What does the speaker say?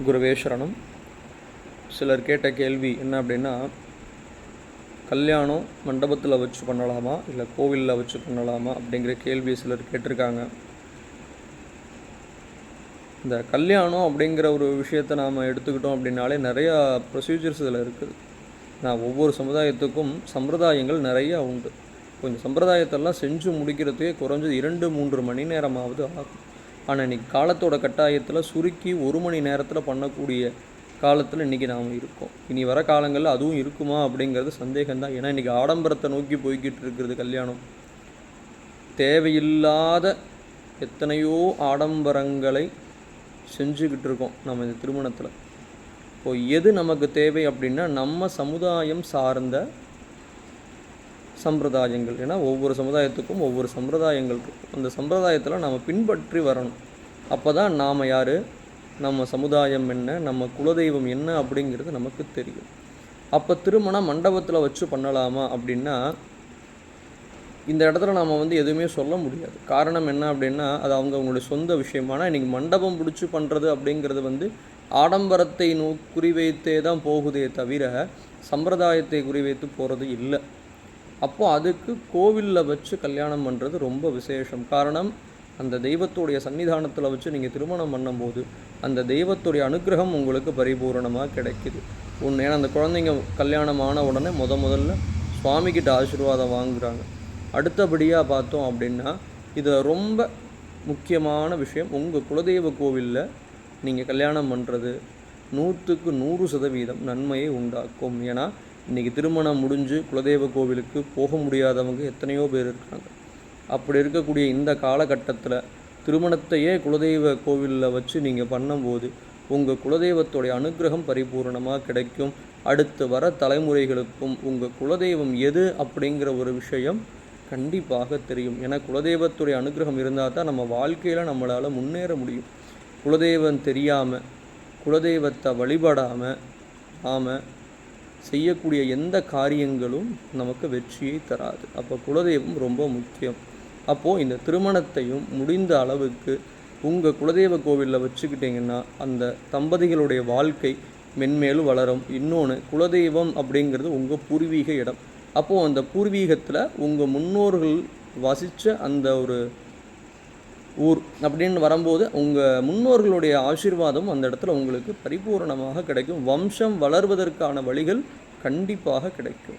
குருவே சரணம். சிலர் கேட்ட கேள்வி என்ன அப்படின்னா, கல்யாணம் மண்டபத்தில் வச்சு பண்ணலாமா இல்லை கோவிலில் வச்சு பண்ணலாமா அப்படிங்கிற கேள்வியை சிலர் கேட்டிருக்காங்க. இந்த கல்யாணம் அப்படிங்கிற ஒரு விஷயத்தை நாம் எடுத்துக்கிட்டோம் அப்படின்னாலே நிறையா ப்ரொசீஜர்ஸ் இதில் இருக்குது. ஒவ்வொரு சமுதாயத்துக்கும் சம்பிரதாயங்கள் நிறையா உண்டு. கொஞ்சம் சம்பிரதாயத்தெல்லாம் செஞ்சு முடிக்கிறதுக்கே குறைஞ்சது 2-3 மணி நேரமாவது ஆகும். ஆனால் இன்றைக்கி காலத்தோட கட்டாயத்தில் சுருக்கி 1 மணி நேரத்தில் பண்ணக்கூடிய காலத்தில் இன்றைக்கி நாம் இருக்கோம். இனி வர காலங்களில் அதுவும் இருக்குமா அப்படிங்கிறது சந்தேகம்தான். ஏன்னா இன்றைக்கி ஆடம்பரத்தை நோக்கி போய்கிட்டு இருக்கிறது கல்யாணம். தேவையில்லாத எத்தனையோ ஆடம்பரங்களை செஞ்சுக்கிட்டு இருக்கோம் நம்ம இந்த திருமணத்தில். இப்போது எது நமக்கு தேவை அப்படின்னா, நம்ம சமுதாயம் சார்ந்த சம்பிரதாயங்கள். ஏன்னா ஒவ்வொரு சமுதாயத்துக்கும் ஒவ்வொரு சம்பிரதாயங்கள் இருக்கும். அந்த சம்பிரதாயத்தில் நாம் பின்பற்றி வரணும். அப்போ தான் நாம் யார், நம்ம சமுதாயம் என்ன, நம்ம குலதெய்வம் என்ன அப்படிங்கிறது நமக்கு தெரியும். அப்போ திருமணம் மண்டபத்தில் வச்சு பண்ணலாமா அப்படின்னா, இந்த இடத்துல நாம் எதுவுமே சொல்ல முடியாது. காரணம் என்ன அப்படின்னா, அது அவங்களுடைய சொந்த விஷயம். ஆனால் இன்றைக்கி மண்டபம் பிடிச்சி பண்ணுறது அப்படிங்கிறது ஆடம்பரத்தை குறிவைத்தே தான் போகுதே தவிர சம்பிரதாயத்தை குறிவைத்து போகிறது இல்லை. அப்போது அதுக்கு கோவிலில் வச்சு கல்யாணம் பண்ணுறது ரொம்ப விசேஷம். காரணம், அந்த தெய்வத்துடைய சன்னிதானத்தில் வச்சு நீங்கள் திருமணம் பண்ணும்போது அந்த தெய்வத்துடைய அனுகிரகம் உங்களுக்கு பரிபூரணமாக கிடைக்கிது. ஏன்னா அந்த குழந்தைங்க கல்யாணம் ஆன உடனே முதல்ல சுவாமிகிட்ட ஆசீர்வாதம் வாங்குகிறாங்க. அடுத்தபடியாக பார்த்தோம் அப்படின்னா, இதில் ரொம்ப முக்கியமான விஷயம், உங்கள் குலதெய்வ கோவிலில் நீங்கள் கல்யாணம் பண்ணுறது 100க்கு 100% நன்மையை உண்டாக்கும். ஏன்னா இன்றைக்கி திருமணம் முடிஞ்சு குலதெய்வ கோவிலுக்கு போக முடியாதவங்க எத்தனையோ பேர் இருக்காங்க. அப்படி இருக்கக்கூடிய இந்த காலகட்டத்தில் திருமணத்தையே குலதெய்வ கோவிலில் வச்சு நீங்கள் பண்ணும்போது உங்கள் குலதெய்வத்துடைய அனுகிரகம் பரிபூர்ணமாக கிடைக்கும். அடுத்து வர தலைமுறைகளுக்கும் உங்கள் குலதெய்வம் எது அப்படிங்கிற ஒரு விஷயம் கண்டிப்பாக தெரியும். ஏன்னா குலதெய்வத்துடைய அனுகிரகம் இருந்தால் தான் நம்ம வாழ்க்கையில் நம்மளால் முன்னேற முடியும். குலதெய்வம் தெரியாமல், குலதெய்வத்தை வழிபடாமல் நாம் செய்யக்கூடிய எந்த காரியங்களும் நமக்கு வெற்றியை தராது. அப்போ குலதெய்வம் ரொம்ப முக்கியம். அப்போது இந்த திருமணத்தையும் முடிந்த அளவுக்கு உங்கள் குலதெய்வ கோவிலில் வச்சுக்கிட்டிங்கன்னா அந்த தம்பதிகளுடைய வாழ்க்கை மென்மேலும் வளரும். இன்னொன்று, குலதெய்வம் அப்படிங்கிறது உங்கள் பூர்வீக இடம். அப்போது அந்த பூர்வீகத்தில் உங்கள் முன்னோர்கள் வசித்த அந்த ஒரு ஊர் அப்படின்னு வரும்போது உங்கள் முன்னோர்களுடைய ஆசீர்வாதம் அந்த இடத்துல உங்களுக்கு பரிபூரணமாக கிடைக்கும். வம்சம் வளர்வதற்கான வழிகள் கண்டிப்பாக கிடைக்கும்.